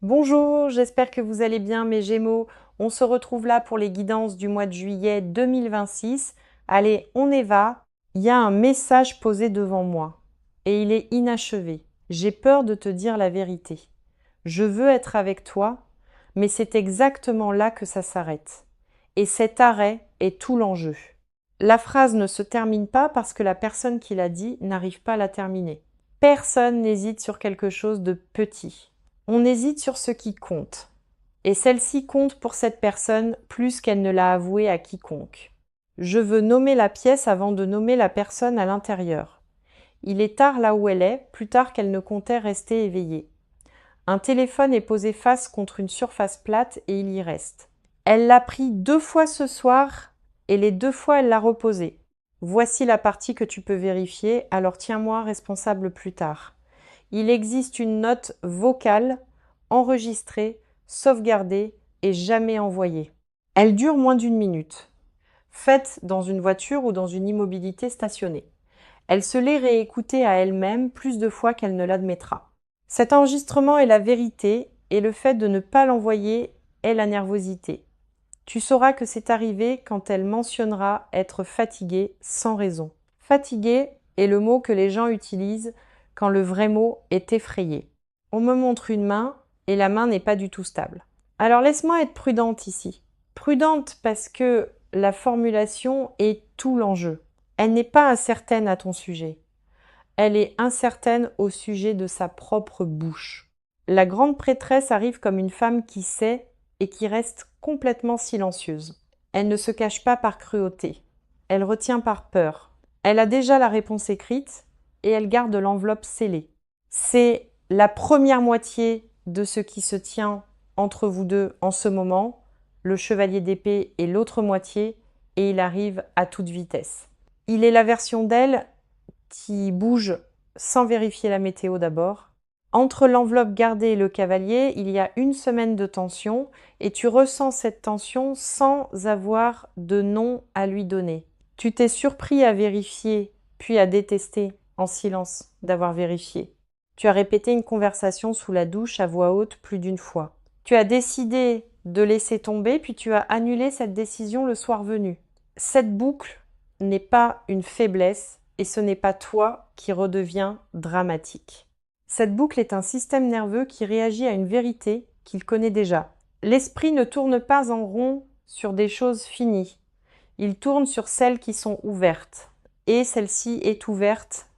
Bonjour, j'espère que vous allez bien mes Gémeaux. On se retrouve là pour les guidances du mois de juillet 2026. Allez, on y va. Il y a un message posé devant moi et il est inachevé. J'ai peur de te dire la vérité. Je veux être avec toi, mais c'est exactement là que ça s'arrête. Et cet arrêt est tout l'enjeu. La phrase ne se termine pas parce que la personne qui l'a dit n'arrive pas à la terminer. Personne n'hésite sur quelque chose de petit. On hésite sur ce qui compte. Et celle-ci compte pour cette personne plus qu'elle ne l'a avoué à quiconque. Je veux nommer la pièce avant de nommer la personne à l'intérieur. Il est tard là où elle est, plus tard qu'elle ne comptait rester éveillée. Un téléphone est posé face contre une surface plate et il y reste. Elle l'a pris 2 fois ce soir et les 2 fois elle l'a reposé. Voici la partie que tu peux vérifier, alors tiens-moi responsable plus tard. Il existe une note vocale, enregistrée, sauvegardée et jamais envoyée. Elle dure moins d'1 minute. Faite dans une voiture ou dans une immobilité stationnée. Elle se l'est réécoutée à elle-même plus de fois qu'elle ne l'admettra. Cet enregistrement est la vérité et le fait de ne pas l'envoyer est la nervosité. Tu sauras que c'est arrivé quand elle mentionnera être fatiguée sans raison. Fatiguée est le mot que les gens utilisent quand le vrai mot est effrayé. On me montre une main et la main n'est pas du tout stable. Alors laisse-moi être prudente ici. Prudente parce que la formulation est tout l'enjeu. Elle n'est pas incertaine à ton sujet. Elle est incertaine au sujet de sa propre bouche. La grande prêtresse arrive comme une femme qui sait et qui reste complètement silencieuse. Elle ne se cache pas par cruauté. Elle retient par peur. Elle a déjà la réponse écrite et elle garde l'enveloppe scellée. C'est la première moitié de ce qui se tient entre vous deux en ce moment, le chevalier d'épée et l'autre moitié, et il arrive à toute vitesse. Il est la version d'elle qui bouge sans vérifier la météo d'abord. Entre l'enveloppe gardée et le cavalier, il y a 1 semaine de tension et tu ressens cette tension sans avoir de nom à lui donner. Tu t'es surpris à vérifier, puis à détester, en silence, d'avoir vérifié. Tu as répété une conversation sous la douche à voix haute plus d'une fois. Tu as décidé de laisser tomber, puis tu as annulé cette décision le soir venu. Cette boucle n'est pas une faiblesse et ce n'est pas toi qui redeviens dramatique. Cette boucle est un système nerveux qui réagit à une vérité qu'il connaît déjà. L'esprit ne tourne pas en rond sur des choses finies. Il tourne sur celles qui sont ouvertes. Et celle-ci est ouverte,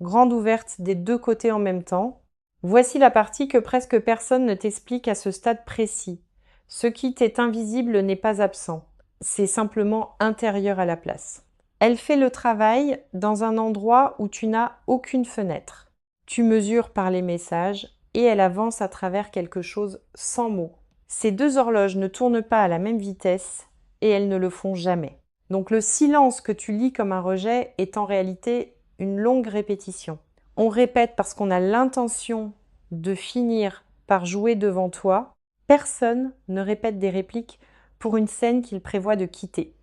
grande ouverte des 2 côtés en même temps. Voici la partie que presque personne ne t'explique à ce stade précis. Ce qui t'est invisible n'est pas absent. C'est simplement intérieur à la place. Elle fait le travail dans un endroit où tu n'as aucune fenêtre. Tu mesures par les messages et elle avance à travers quelque chose sans mots. Ces 2 horloges ne tournent pas à la même vitesse et elles ne le font jamais. Donc le silence que tu lis comme un rejet est en réalité une longue répétition. On répète parce qu'on a l'intention de finir par jouer devant toi. Personne ne répète des répliques pour une scène qu'il prévoit de quitter.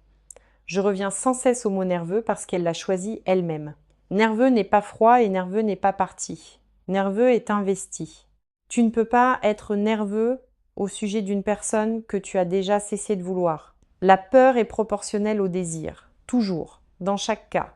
Je reviens sans cesse au mot nerveux parce qu'elle l'a choisi elle-même. Nerveux n'est pas froid et nerveux n'est pas parti. Nerveux est investi. Tu ne peux pas être nerveux au sujet d'une personne que tu as déjà cessé de vouloir. La peur est proportionnelle au désir, toujours, dans chaque cas.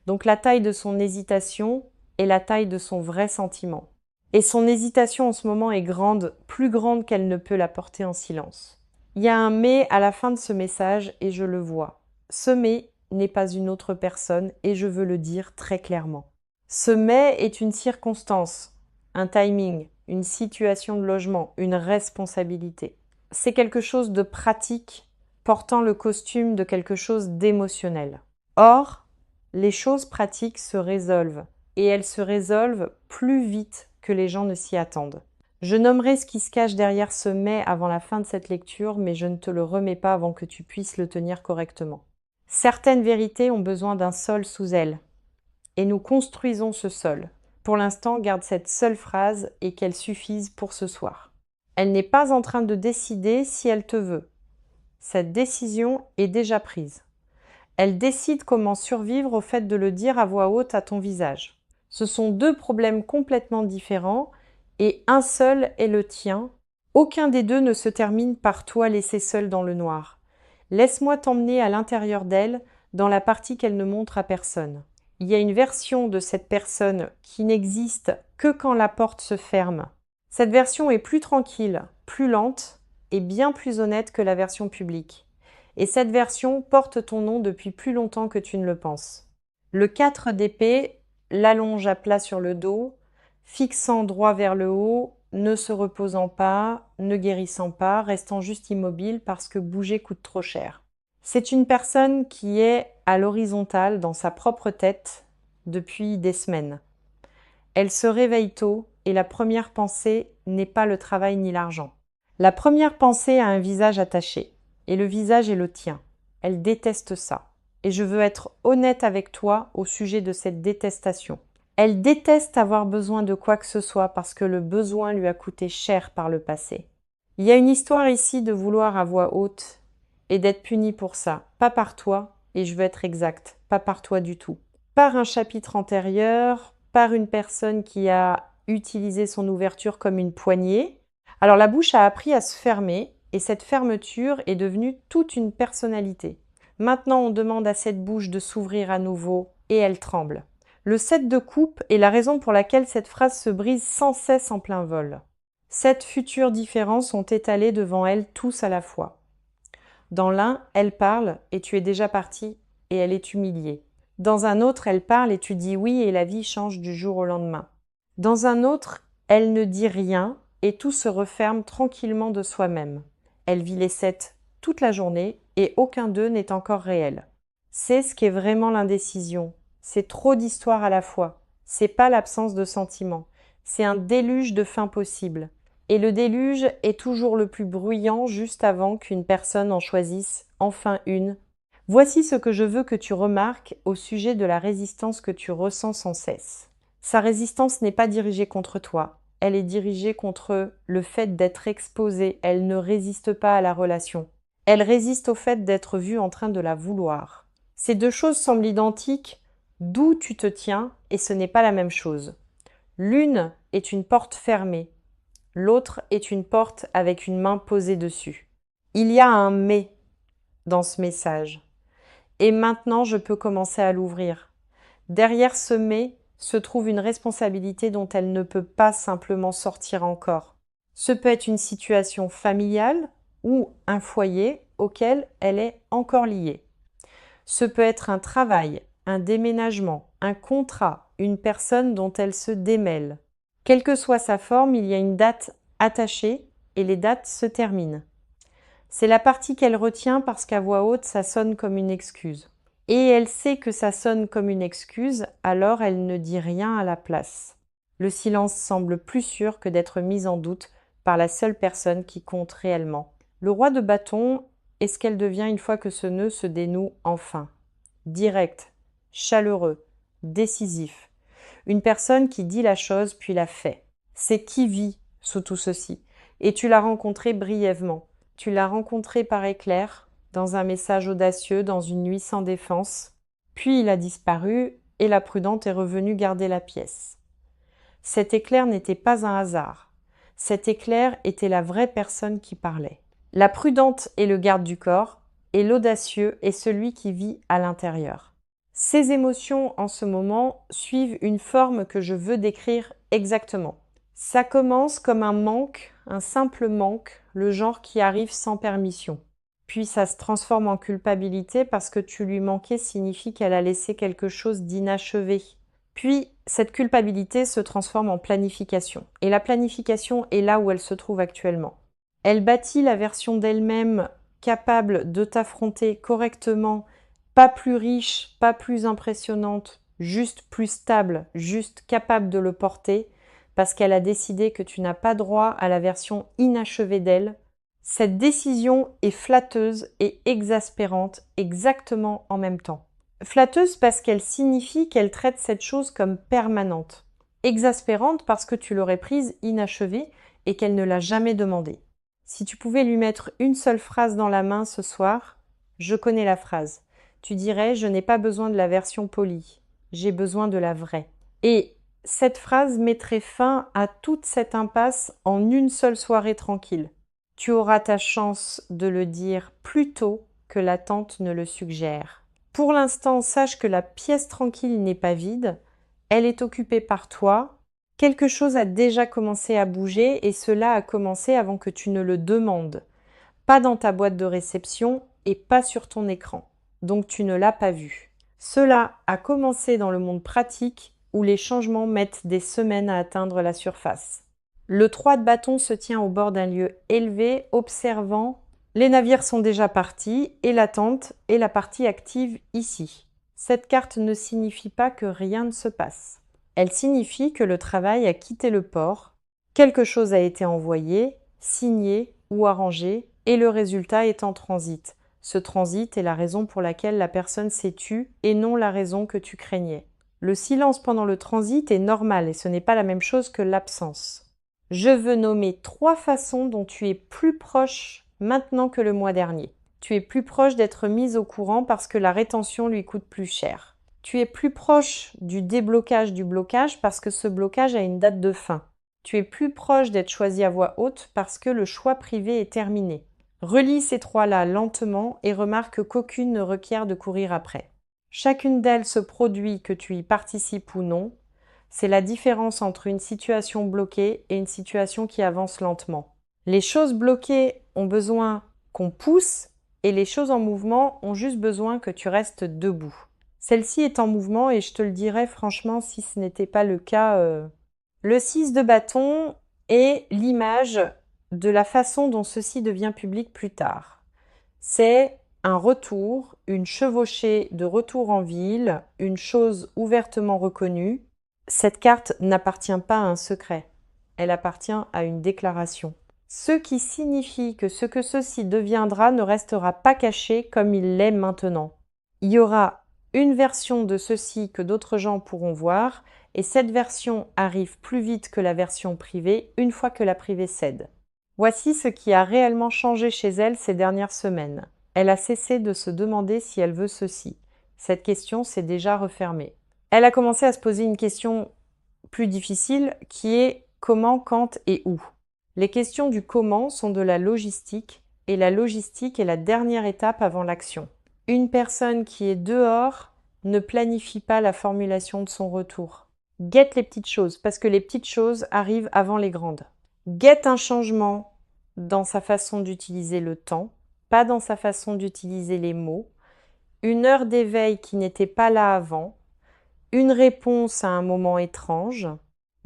Donc la taille de son hésitation est la taille de son vrai sentiment. Et son hésitation en ce moment est grande, plus grande qu'elle ne peut la porter en silence. Il y a un mais à la fin de ce message et je le vois. Ce mais n'est pas une autre personne et je veux le dire très clairement. Ce mais est une circonstance, un timing, une situation de logement, une responsabilité. C'est quelque chose de pratique portant le costume de quelque chose d'émotionnel. Or, les choses pratiques se résolvent et elles se résolvent plus vite que les gens ne s'y attendent. Je nommerai ce qui se cache derrière ce mais avant la fin de cette lecture, mais je ne te le remets pas avant que tu puisses le tenir correctement. Certaines vérités ont besoin d'un sol sous elles, et nous construisons ce sol. Pour l'instant, garde cette seule phrase et qu'elle suffise pour ce soir. Elle n'est pas en train de décider si elle te veut. Cette décision est déjà prise. Elle décide comment survivre au fait de le dire à voix haute à ton visage. Ce sont 2 problèmes complètement différents et un seul est le tien. Aucun des deux ne se termine par toi laissé seul dans le noir. Laisse-moi t'emmener à l'intérieur d'elle, dans la partie qu'elle ne montre à personne. Il y a une version de cette personne qui n'existe que quand la porte se ferme. Cette version est plus tranquille, plus lente et bien plus honnête que la version publique. Et cette version porte ton nom depuis plus longtemps que tu ne le penses. Le 4 d'épée l'allonge à plat sur le dos, fixant droit vers le haut, ne se reposant pas, ne guérissant pas, restant juste immobile parce que bouger coûte trop cher. C'est une personne qui est à l'horizontale dans sa propre tête depuis des semaines. Elle se réveille tôt et la première pensée n'est pas le travail ni l'argent. La première pensée a un visage attaché et le visage est le tien. Elle déteste ça. Et je veux être honnête avec toi au sujet de cette détestation. Elle déteste avoir besoin de quoi que ce soit parce que le besoin lui a coûté cher par le passé. Il y a une histoire ici de vouloir à voix haute et d'être puni pour ça. Pas par toi, et je veux être exact, pas par toi du tout. Par un chapitre antérieur, par une personne qui a utilisé son ouverture comme une poignée. Alors la bouche a appris à se fermer et cette fermeture est devenue toute une personnalité. Maintenant, on demande à cette bouche de s'ouvrir à nouveau et elle tremble. Le 7 de coupe est la raison pour laquelle cette phrase se brise sans cesse en plein vol. 7 futures différences sont étalées devant elle tous à la fois. Dans l'un, elle parle et tu es déjà parti et elle est humiliée. Dans un autre, elle parle et tu dis oui et la vie change du jour au lendemain. Dans un autre, elle ne dit rien et tout se referme tranquillement de soi-même. Elle vit les 7 toute la journée et aucun d'eux n'est encore réel. C'est ce qu'est vraiment l'indécision. C'est trop d'histoires à la fois. C'est pas l'absence de sentiments. C'est un déluge de fins possibles. Et le déluge est toujours le plus bruyant juste avant qu'une personne en choisisse enfin une. Voici ce que je veux que tu remarques au sujet de la résistance que tu ressens sans cesse. Sa résistance n'est pas dirigée contre toi. Elle est dirigée contre le fait d'être exposée. Elle ne résiste pas à la relation. Elle résiste au fait d'être vue en train de la vouloir. Ces deux choses semblent identiques, d'où tu te tiens, et ce n'est pas la même chose. L'une est une porte fermée, l'autre est une porte avec une main posée dessus. Il y a un « mais » dans ce message. Et maintenant, je peux commencer à l'ouvrir. Derrière ce « mais » se trouve une responsabilité dont elle ne peut pas simplement sortir encore. Ce peut être une situation familiale ou un foyer auquel elle est encore liée. Ce peut être un travail, un déménagement, un contrat, une personne dont elle se démêle. Quelle que soit sa forme, il y a une date attachée et les dates se terminent. C'est la partie qu'elle retient parce qu'à voix haute, ça sonne comme une excuse. Et elle sait que ça sonne comme une excuse, alors elle ne dit rien à la place. Le silence semble plus sûr que d'être mis en doute par la seule personne qui compte réellement. Le roi de bâton est ce qu'elle devient une fois que ce nœud se dénoue enfin. Direct, chaleureux, décisif. Une personne qui dit la chose puis la fait. C'est qui vit sous tout ceci. Et tu l'as rencontré brièvement. Tu l'as rencontré par éclair, dans un message audacieux, dans une nuit sans défense. Puis il a disparu et la prudente est revenue garder la pièce. Cet éclair n'était pas un hasard. Cet éclair était la vraie personne qui parlait. La prudente est le garde du corps et l'audacieux est celui qui vit à l'intérieur. Ces émotions en ce moment suivent une forme que je veux décrire exactement. Ça commence comme un manque, un simple manque, le genre qui arrive sans permission. Puis ça se transforme en culpabilité parce que tu lui manquais signifie qu'elle a laissé quelque chose d'inachevé. Puis cette culpabilité se transforme en planification. Et la planification est là où elle se trouve actuellement. Elle bâtit la version d'elle-même capable de t'affronter correctement, pas plus riche, pas plus impressionnante, juste plus stable, juste capable de le porter, parce qu'elle a décidé que tu n'as pas droit à la version inachevée d'elle. Cette décision est flatteuse et exaspérante exactement en même temps. Flatteuse parce qu'elle signifie qu'elle traite cette chose comme permanente. Exaspérante parce que tu l'aurais prise inachevée et qu'elle ne l'a jamais demandée. Si tu pouvais lui mettre une seule phrase dans la main ce soir, je connais la phrase. Tu dirais « Je n'ai pas besoin de la version polie, j'ai besoin de la vraie ». Et cette phrase mettrait fin à toute cette impasse en une seule soirée tranquille. Tu auras ta chance de le dire plus tôt que l'attente ne le suggère. Pour l'instant, sache que la pièce tranquille n'est pas vide, elle est occupée par toi. Quelque chose a déjà commencé à bouger et cela a commencé avant que tu ne le demandes. Pas dans ta boîte de réception et pas sur ton écran. Donc tu ne l'as pas vu. Cela a commencé dans le monde pratique où les changements mettent des semaines à atteindre la surface. Le 3 de bâton se tient au bord d'un lieu élevé, observant. Les navires sont déjà partis et l'attente est la partie active ici. Cette carte ne signifie pas que rien ne se passe. Elle signifie que le travail a quitté le port, quelque chose a été envoyé, signé ou arrangé et le résultat est en transit. Ce transit est la raison pour laquelle la personne s'est tue et non la raison que tu craignais. Le silence pendant le transit est normal et ce n'est pas la même chose que l'absence. Je veux nommer 3 façons dont tu es plus proche maintenant que le mois dernier. Tu es plus proche d'être mise au courant parce que la rétention lui coûte plus cher. Tu es plus proche du déblocage du blocage parce que ce blocage a une date de fin. Tu es plus proche d'être choisi à voix haute parce que le choix privé est terminé. Relis ces 3-là lentement et remarque qu'aucune ne requiert de courir après. Chacune d'elles se produit que tu y participes ou non. C'est la différence entre une situation bloquée et une situation qui avance lentement. Les choses bloquées ont besoin qu'on pousse et les choses en mouvement ont juste besoin que tu restes debout. Celle-ci est en mouvement et je te le dirais franchement si ce n'était pas le cas. Le 6 de bâton est l'image de la façon dont ceci devient public plus tard. C'est un retour, une chevauchée de retour en ville, une chose ouvertement reconnue. Cette carte n'appartient pas à un secret, elle appartient à une déclaration. Ce qui signifie que ce que ceci deviendra ne restera pas caché comme il l'est maintenant. Il y aura une version de ceci que d'autres gens pourront voir, et cette version arrive plus vite que la version privée une fois que la privée cède. Voici ce qui a réellement changé chez elle ces dernières semaines. Elle a cessé de se demander si elle veut ceci. Cette question s'est déjà refermée. Elle a commencé à se poser une question plus difficile qui est comment, quand et où. Les questions du comment sont de la logistique et la logistique est la dernière étape avant l'action. Une personne qui est dehors ne planifie pas la formulation de son retour. Guette les petites choses parce que les petites choses arrivent avant les grandes. Guette un changement dans sa façon d'utiliser le temps, pas dans sa façon d'utiliser les mots. Une heure d'éveil qui n'était pas là avant. Une réponse à un moment étrange.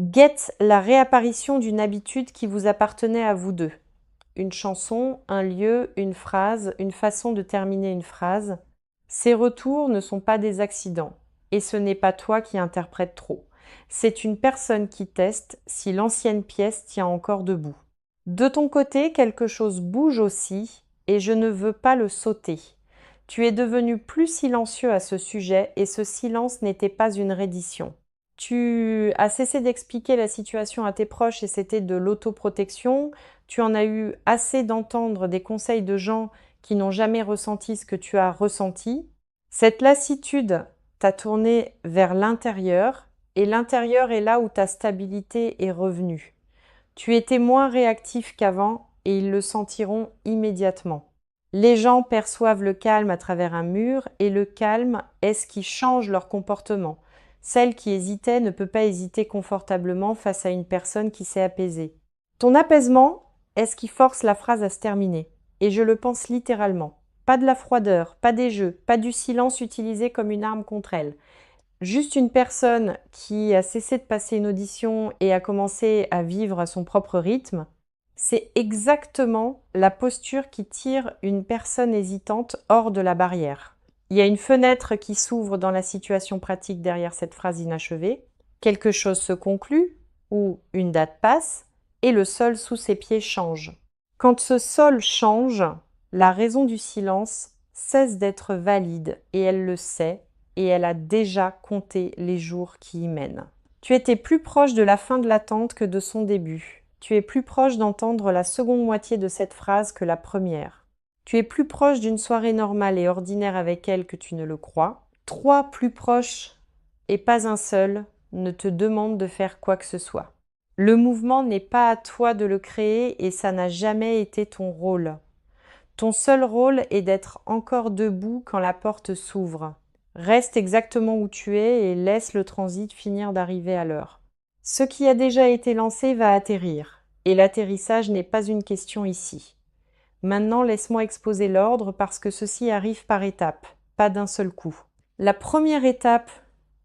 Guette la réapparition d'une habitude qui vous appartenait à vous deux. Une chanson, un lieu, une phrase, une façon de terminer une phrase. Ces retours ne sont pas des accidents. Et ce n'est pas toi qui interprètes trop. C'est une personne qui teste si l'ancienne pièce tient encore debout. De ton côté, quelque chose bouge aussi et je ne veux pas le sauter. Tu es devenu plus silencieux à ce sujet et ce silence n'était pas une reddition. Tu as cessé d'expliquer la situation à tes proches et c'était de l'autoprotection. Tu en as eu assez d'entendre des conseils de gens qui n'ont jamais ressenti ce que tu as ressenti. Cette lassitude t'a tourné vers l'intérieur et l'intérieur est là où ta stabilité est revenue. Tu étais moins réactif qu'avant et ils le sentiront immédiatement. Les gens perçoivent le calme à travers un mur et le calme est ce qui change leur comportement. Celle qui hésitait ne peut pas hésiter confortablement face à une personne qui s'est apaisée. Ton apaisement est ce qui force la phrase à se terminer. Et je le pense littéralement. Pas de la froideur, pas des jeux, pas du silence utilisé comme une arme contre elle. Juste une personne qui a cessé de passer une audition et a commencé à vivre à son propre rythme, c'est exactement la posture qui tire une personne hésitante hors de la barrière. Il y a une fenêtre qui s'ouvre dans la situation pratique derrière cette phrase inachevée, quelque chose se conclut ou une date passe et le sol sous ses pieds change. Quand ce sol change, la raison du silence cesse d'être valide et elle le sait et elle a déjà compté les jours qui y mènent. Tu étais plus proche de la fin de l'attente que de son début. Tu es plus proche d'entendre la seconde moitié de cette phrase que la première. Tu es plus proche d'une soirée normale et ordinaire avec elle que tu ne le crois. 3 plus proches et pas un seul ne te demande de faire quoi que ce soit. Le mouvement n'est pas à toi de le créer et ça n'a jamais été ton rôle. Ton seul rôle est d'être encore debout quand la porte s'ouvre. Reste exactement où tu es et laisse le transit finir d'arriver à l'heure. Ce qui a déjà été lancé va atterrir, et l'atterrissage n'est pas une question ici. Maintenant, laisse-moi exposer l'ordre parce que ceci arrive par étapes, pas d'un seul coup. La première étape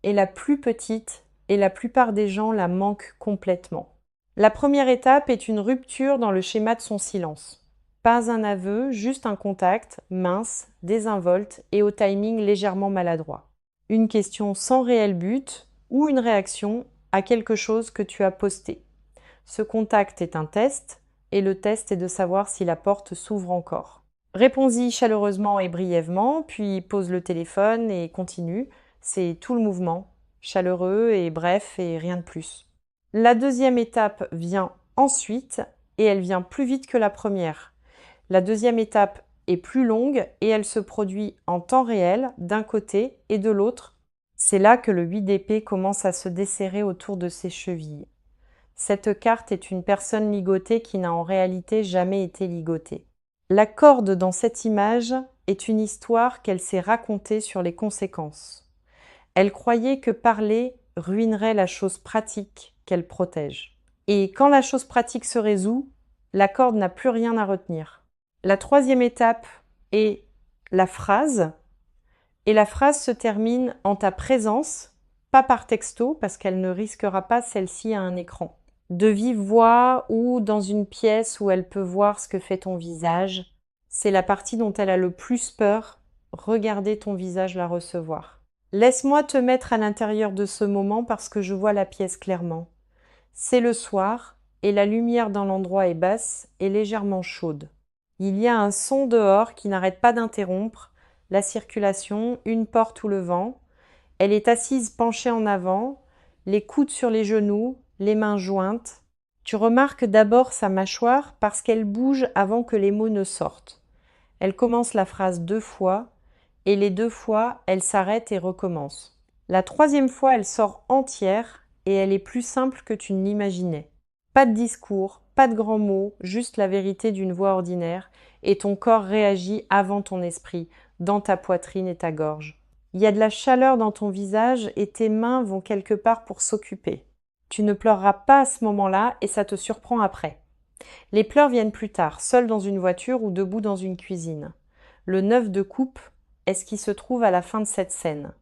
est la plus petite et la plupart des gens la manquent complètement. La première étape est une rupture dans le schéma de son silence. Pas un aveu, juste un contact, mince, désinvolte et au timing légèrement maladroit. Une question sans réel but ou une réaction à quelque chose que tu as posté. Ce contact est un test et le test est de savoir si la porte s'ouvre encore. Réponds-y chaleureusement et brièvement, puis pose le téléphone et continue. C'est tout le mouvement, chaleureux et bref et rien de plus. La deuxième étape vient ensuite et elle vient plus vite que la première. La deuxième étape est plus longue et elle se produit en temps réel d'un côté et de l'autre. C'est là que le 8 d'épée commence à se desserrer autour de ses chevilles. Cette carte est une personne ligotée qui n'a en réalité jamais été ligotée. La corde dans cette image est une histoire qu'elle s'est racontée sur les conséquences. Elle croyait que parler ruinerait la chose pratique qu'elle protège. Et quand la chose pratique se résout, la corde n'a plus rien à retenir. La troisième étape est la phrase, et la phrase se termine en ta présence, pas par texto, parce qu'elle ne risquera pas celle-ci à un écran. De vive voix ou dans une pièce où elle peut voir ce que fait ton visage. C'est la partie dont elle a le plus peur, regarder ton visage la recevoir. Laisse-moi te mettre à l'intérieur de ce moment parce que je vois la pièce clairement. C'est le soir et la lumière dans l'endroit est basse et légèrement chaude. Il y a un son dehors qui n'arrête pas d'interrompre la circulation, une porte ou le vent. Elle est assise penchée en avant, les coudes sur les genoux, les mains jointes. Tu remarques d'abord sa mâchoire parce qu'elle bouge avant que les mots ne sortent. Elle commence la phrase 2 fois et les 2 fois, elle s'arrête et recommence. La troisième fois, elle sort entière et elle est plus simple que tu ne l'imaginais. Pas de discours, pas de grands mots, juste la vérité d'une voix ordinaire, et ton corps réagit avant ton esprit, dans ta poitrine et ta gorge. Il y a de la chaleur dans ton visage et tes mains vont quelque part pour s'occuper. Tu ne pleureras pas à ce moment-là et ça te surprend après. Les pleurs viennent plus tard, seul dans une voiture ou debout dans une cuisine. Le 9 de coupe est ce qui se trouve à la fin de cette scène.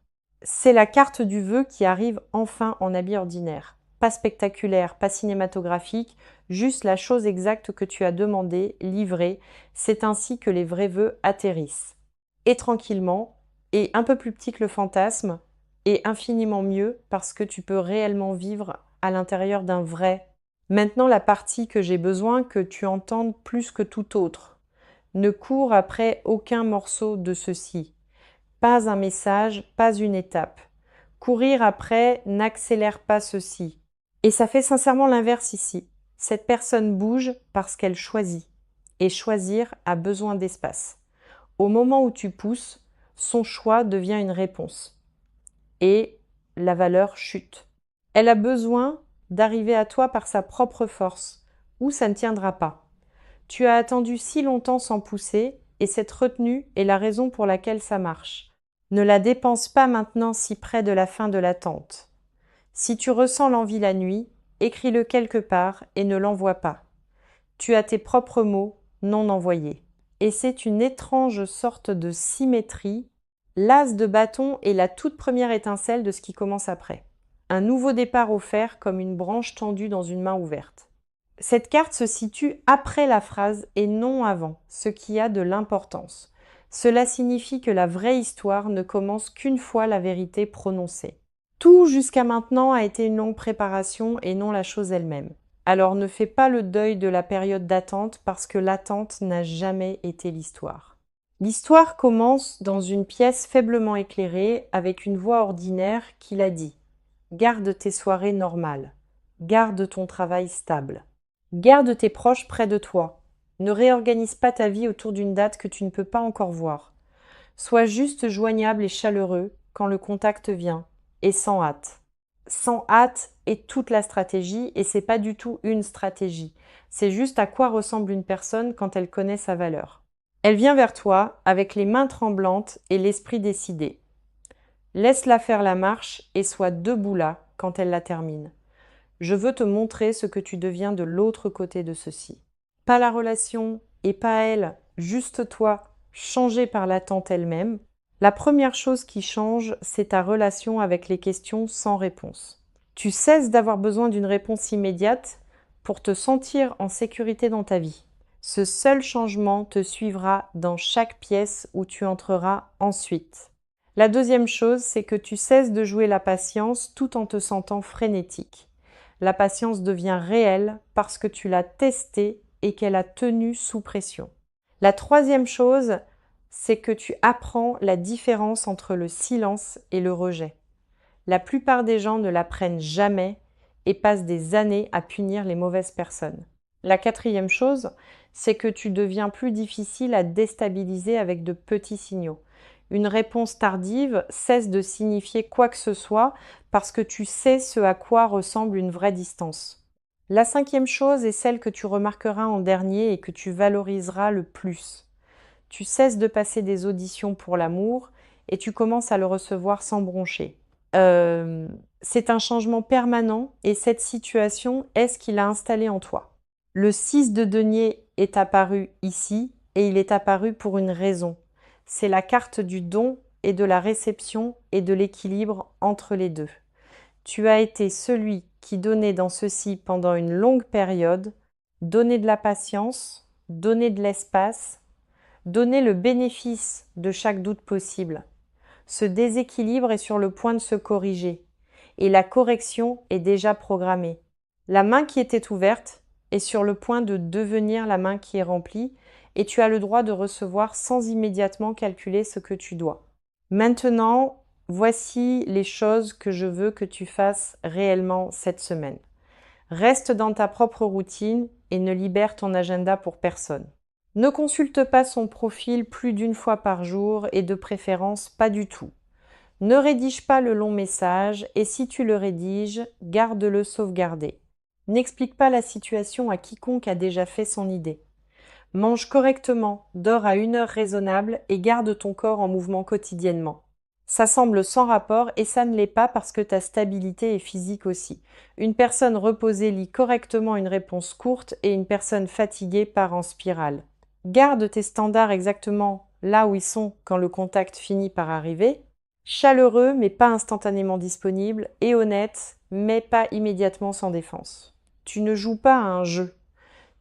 C'est la carte du vœu qui arrive enfin en habit ordinaire. Pas spectaculaire, pas cinématographique, juste la chose exacte que tu as demandée, livrée. C'est ainsi que les vrais vœux atterrissent. Et tranquillement, et un peu plus petit que le fantasme, et infiniment mieux parce que tu peux réellement vivre à l'intérieur d'un vrai. Maintenant, la partie que j'ai besoin que tu entendes plus que tout autre. Ne cours après aucun morceau de ceci. Pas un message, pas une étape. Courir après n'accélère pas ceci. Et ça fait sincèrement l'inverse ici. Cette personne bouge parce qu'elle choisit. Et choisir a besoin d'espace. Au moment où tu pousses, son choix devient une réponse. Et la valeur chute. Elle a besoin d'arriver à toi par sa propre force, ou ça ne tiendra pas. Tu as attendu si longtemps sans pousser, et cette retenue est la raison pour laquelle ça marche. Ne la dépense pas maintenant si près de la fin de l'attente. Si tu ressens l'envie la nuit, écris-le quelque part et ne l'envoie pas. Tu as tes propres mots non envoyés. Et c'est une étrange sorte de symétrie. L'as de bâton est la toute première étincelle de ce qui commence après. Un nouveau départ offert comme une branche tendue dans une main ouverte. Cette carte se situe après la phrase et non avant, ce qui a de l'importance. Cela signifie que la vraie histoire ne commence qu'une fois la vérité prononcée. Tout jusqu'à maintenant a été une longue préparation et non la chose elle-même. Alors ne fais pas le deuil de la période d'attente parce que l'attente n'a jamais été l'histoire. L'histoire commence dans une pièce faiblement éclairée avec une voix ordinaire qui l'a dit. Garde tes soirées normales. Garde ton travail stable. Garde tes proches près de toi. Ne réorganise pas ta vie autour d'une date que tu ne peux pas encore voir. Sois juste joignable et chaleureux quand le contact vient, et sans hâte. sans hâte est toute la stratégie et c'est pas du tout une stratégie. C'est juste à quoi ressemble une personne quand elle connaît sa valeur. Elle vient vers toi avec les mains tremblantes et l'esprit décidé. Laisse-la faire la marche et sois debout là quand elle la termine. Je veux te montrer ce que tu deviens de l'autre côté de ceci. Pas la relation et pas elle, juste toi, changé par l'attente elle-même. La première chose qui change, c'est ta relation avec les questions sans réponse. Tu cesses d'avoir besoin d'une réponse immédiate pour te sentir en sécurité dans ta vie. Ce seul changement te suivra dans chaque pièce où tu entreras ensuite. La deuxième chose, c'est que tu cesses de jouer la patience tout en te sentant frénétique. La patience devient réelle parce que tu l'as testée et qu'elle a tenu sous pression. La troisième chose, c'est que tu apprends la différence entre le silence et le rejet. La plupart des gens ne l'apprennent jamais et passent des années à punir les mauvaises personnes. La quatrième chose, c'est que tu deviens plus difficile à déstabiliser avec de petits signaux. Une réponse tardive cesse de signifier quoi que ce soit parce que tu sais ce à quoi ressemble une vraie distance. La cinquième chose est celle que tu remarqueras en dernier et que tu valoriseras le plus. Tu cesses de passer des auditions pour l'amour et tu commences à le recevoir sans broncher. C'est un changement permanent et cette situation est ce qu'il a installé en toi. Le 6 de denier est apparu ici et il est apparu pour une raison. C'est la carte du don et de la réception et de l'équilibre entre les deux. Tu as été celui qui donnait dans ceci pendant une longue période, donnait de la patience, donnait de l'espace, donnait le bénéfice de chaque doute possible. Ce déséquilibre est sur le point de se corriger et la correction est déjà programmée. La main qui était ouverte est sur le point de devenir la main qui est remplie et tu as le droit de recevoir sans immédiatement calculer ce que tu dois. Maintenant, voici les choses que je veux que tu fasses réellement cette semaine. Reste dans ta propre routine et ne libère ton agenda pour personne. Ne consulte pas son profil plus d'une fois par jour et de préférence pas du tout. Ne rédige pas le long message et si tu le rédiges, garde-le sauvegardé. N'explique pas la situation à quiconque a déjà fait son idée. Mange correctement, dors à une heure raisonnable et garde ton corps en mouvement quotidiennement. Ça semble sans rapport et ça ne l'est pas parce que ta stabilité est physique aussi. Une personne reposée lit correctement une réponse courte et une personne fatiguée part en spirale. Garde tes standards exactement là où ils sont quand le contact finit par arriver. Chaleureux mais pas instantanément disponible et honnête mais pas immédiatement sans défense. Tu ne joues pas à un jeu.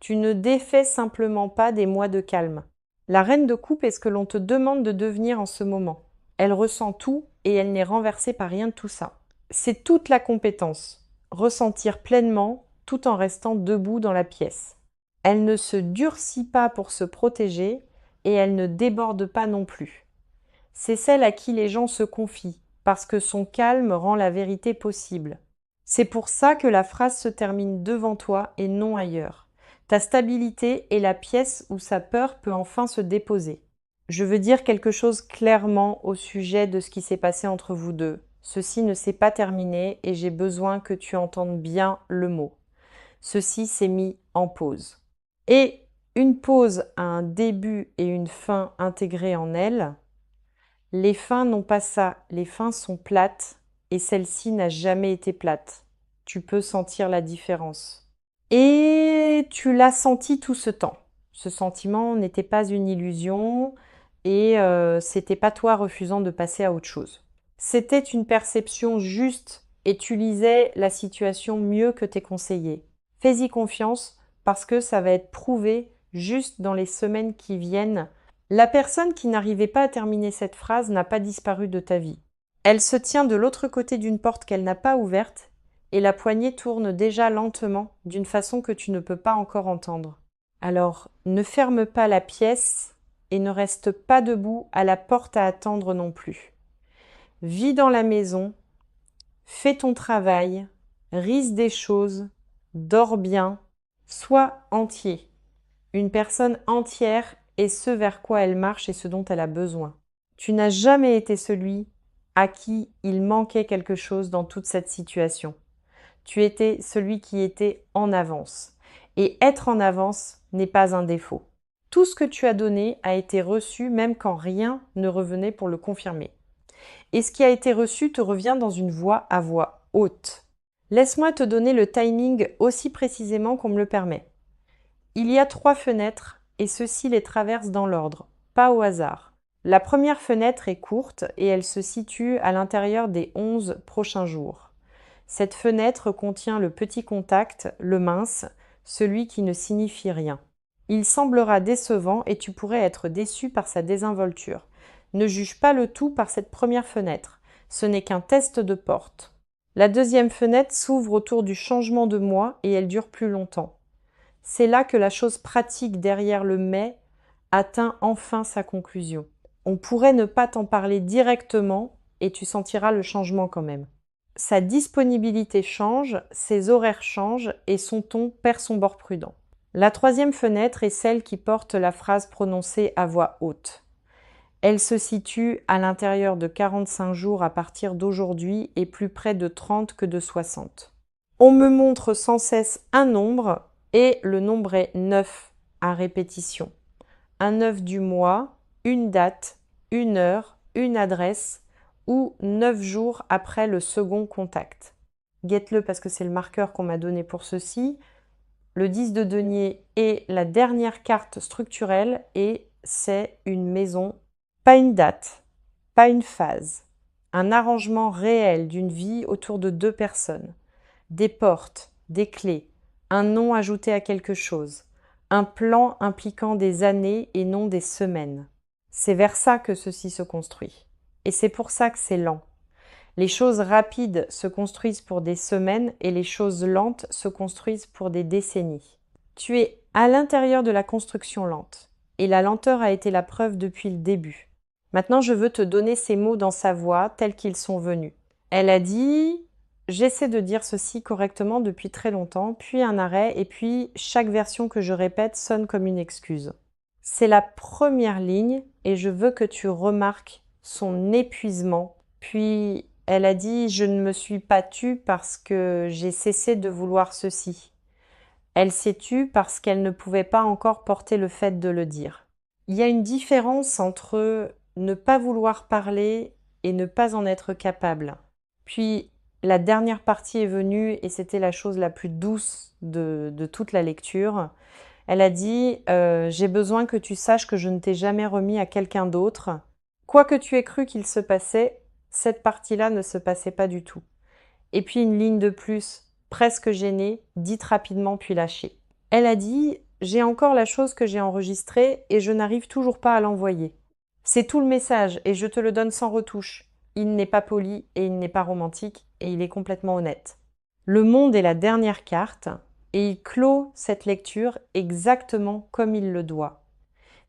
Tu ne défais simplement pas des mois de calme. La reine de coupe est ce que l'on te demande de devenir en ce moment. Elle ressent tout et elle n'est renversée par rien de tout ça. C'est toute la compétence. Ressentir pleinement tout en restant debout dans la pièce. Elle ne se durcit pas pour se protéger et elle ne déborde pas non plus. C'est celle à qui les gens se confient, parce que son calme rend la vérité possible. C'est pour ça que la phrase se termine devant toi et non ailleurs. Ta stabilité est la pièce où sa peur peut enfin se déposer. Je veux dire quelque chose clairement au sujet de ce qui s'est passé entre vous deux. Ceci ne s'est pas terminé et j'ai besoin que tu entendes bien le mot. Ceci s'est mis en pause. Et une pause a un début et une fin intégrés en elle. Les fins n'ont pas ça, les fins sont plates et celle-ci n'a jamais été plate. Tu peux sentir la différence. Et tu l'as senti tout ce temps. Ce sentiment n'était pas une illusion et c'était pas toi refusant de passer à autre chose. C'était une perception juste et tu lisais la situation mieux que tes conseillers. Fais-y confiance parce que ça va être prouvé juste dans les semaines qui viennent. La personne qui n'arrivait pas à terminer cette phrase n'a pas disparu de ta vie. Elle se tient de l'autre côté d'une porte qu'elle n'a pas ouverte et la poignée tourne déjà lentement d'une façon que tu ne peux pas encore entendre. Alors, ne ferme pas la pièce et ne reste pas debout à la porte à attendre non plus. Vis dans la maison, fais ton travail, rise des choses, dors bien, sois entier. Une personne entière est ce vers quoi elle marche et ce dont elle a besoin. Tu n'as jamais été celui à qui il manquait quelque chose dans toute cette situation. Tu étais celui qui était en avance. Et être en avance n'est pas un défaut. Tout ce que tu as donné a été reçu même quand rien ne revenait pour le confirmer. Et ce qui a été reçu te revient dans une voix à voix haute. Laisse-moi te donner le timing aussi précisément qu'on me le permet. Il y a 3 fenêtres et ceux-ci les traversent dans l'ordre, pas au hasard. La première fenêtre est courte et elle se situe à l'intérieur des 11 prochains jours. Cette fenêtre contient le petit contact, le mince, celui qui ne signifie rien. Il semblera décevant et tu pourrais être déçu par sa désinvolture. Ne juge pas le tout par cette première fenêtre. Ce n'est qu'un test de porte. La deuxième fenêtre s'ouvre autour du changement de moi et elle dure plus longtemps. C'est là que la chose pratique derrière le mais atteint enfin sa conclusion. On pourrait ne pas t'en parler directement et tu sentiras le changement quand même. Sa disponibilité change, ses horaires changent et son ton perd son bord prudent. La troisième fenêtre est celle qui porte la phrase prononcée à voix haute. Elle se situe à l'intérieur de 45 jours à partir d'aujourd'hui et plus près de 30 que de 60. On me montre sans cesse un nombre et le nombre est 9 à répétition. Un 9 du mois, une date, une heure, une adresse ou 9 jours après le second contact. Guette-le parce que c'est le marqueur qu'on m'a donné pour ceci. Le 10 de denier est la dernière carte structurelle et c'est une maison, pas une date, pas une phase. Un arrangement réel d'une vie autour de 2 personnes. Des portes, des clés, un nom ajouté à quelque chose, un plan impliquant des années et non des semaines. C'est vers ça que ceci se construit. Et c'est pour ça que c'est lent. Les choses rapides se construisent pour des semaines et les choses lentes se construisent pour des décennies. Tu es à l'intérieur de la construction lente. Et la lenteur a été la preuve depuis le début. Maintenant, je veux te donner ces mots dans sa voix tels qu'ils sont venus. Elle a dit « J'essaie de dire ceci correctement depuis très longtemps, puis un arrêt, et puis chaque version que je répète sonne comme une excuse. » C'est la première ligne et je veux que tu remarques son épuisement. Puis elle a dit « Je ne me suis pas tue parce que j'ai cessé de vouloir ceci. » Elle s'est tue parce qu'elle ne pouvait pas encore porter le fait de le dire. Il y a une différence entre ne pas vouloir parler et ne pas en être capable. Puis la dernière partie est venue et c'était la chose la plus douce de toute la lecture. Elle a dit j'ai besoin que tu saches que je ne t'ai jamais remis à quelqu'un d'autre. Quoi que tu aies cru qu'il se passait, cette partie-là ne se passait pas du tout. Et puis une ligne de plus, presque gênée, dite rapidement puis lâchée. Elle a dit j'ai encore la chose que j'ai enregistrée et je n'arrive toujours pas à l'envoyer. C'est tout le message et je te le donne sans retouche. Il n'est pas poli et il n'est pas romantique et il est complètement honnête. Le monde est la dernière carte et il clôt cette lecture exactement comme il le doit.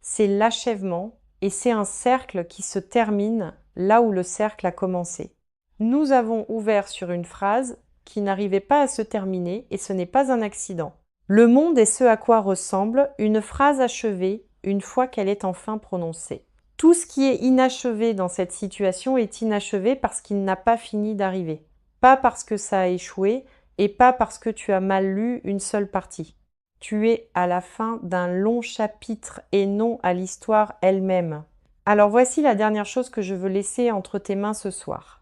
C'est l'achèvement et c'est un cercle qui se termine là où le cercle a commencé. Nous avons ouvert sur une phrase qui n'arrivait pas à se terminer et ce n'est pas un accident. Le monde est ce à quoi ressemble une phrase achevée une fois qu'elle est enfin prononcée. Tout ce qui est inachevé dans cette situation est inachevé parce qu'il n'a pas fini d'arriver. Pas parce que ça a échoué et pas parce que tu as mal lu une seule partie. Tu es à la fin d'un long chapitre et non à l'histoire elle-même. Alors voici la dernière chose que je veux laisser entre tes mains ce soir.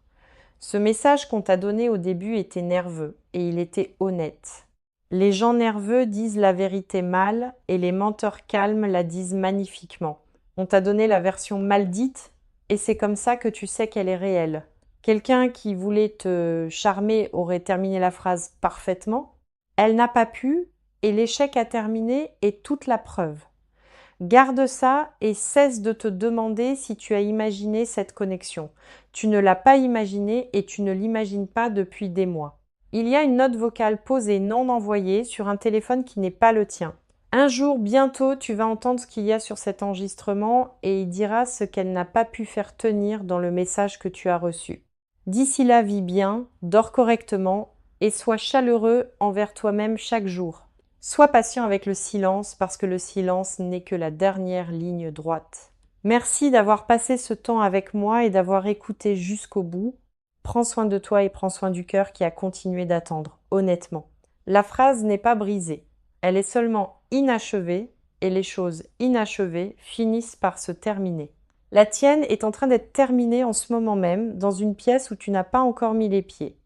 Ce message qu'on t'a donné au début était nerveux et il était honnête. Les gens nerveux disent la vérité mal et les menteurs calmes la disent magnifiquement. On t'a donné la version mal dite et c'est comme ça que tu sais qu'elle est réelle. Quelqu'un qui voulait te charmer aurait terminé la phrase parfaitement. Elle n'a pas pu et l'échec a terminé est toute la preuve. Garde ça et cesse de te demander si tu as imaginé cette connexion. Tu ne l'as pas imaginée et tu ne l'imagines pas depuis des mois. Il y a une note vocale posée non envoyée sur un téléphone qui n'est pas le tien. Un jour, bientôt, tu vas entendre ce qu'il y a sur cet enregistrement et il dira ce qu'elle n'a pas pu faire tenir dans le message que tu as reçu. D'ici là, vis bien, dors correctement et sois chaleureux envers toi-même chaque jour. Sois patient avec le silence parce que le silence n'est que la dernière ligne droite. Merci d'avoir passé ce temps avec moi et d'avoir écouté jusqu'au bout. Prends soin de toi et prends soin du cœur qui a continué d'attendre, honnêtement. La phrase n'est pas brisée, elle est seulement inachevée et les choses inachevées finissent par se terminer. La tienne est en train d'être terminée en ce moment même dans une pièce où tu n'as pas encore mis les pieds.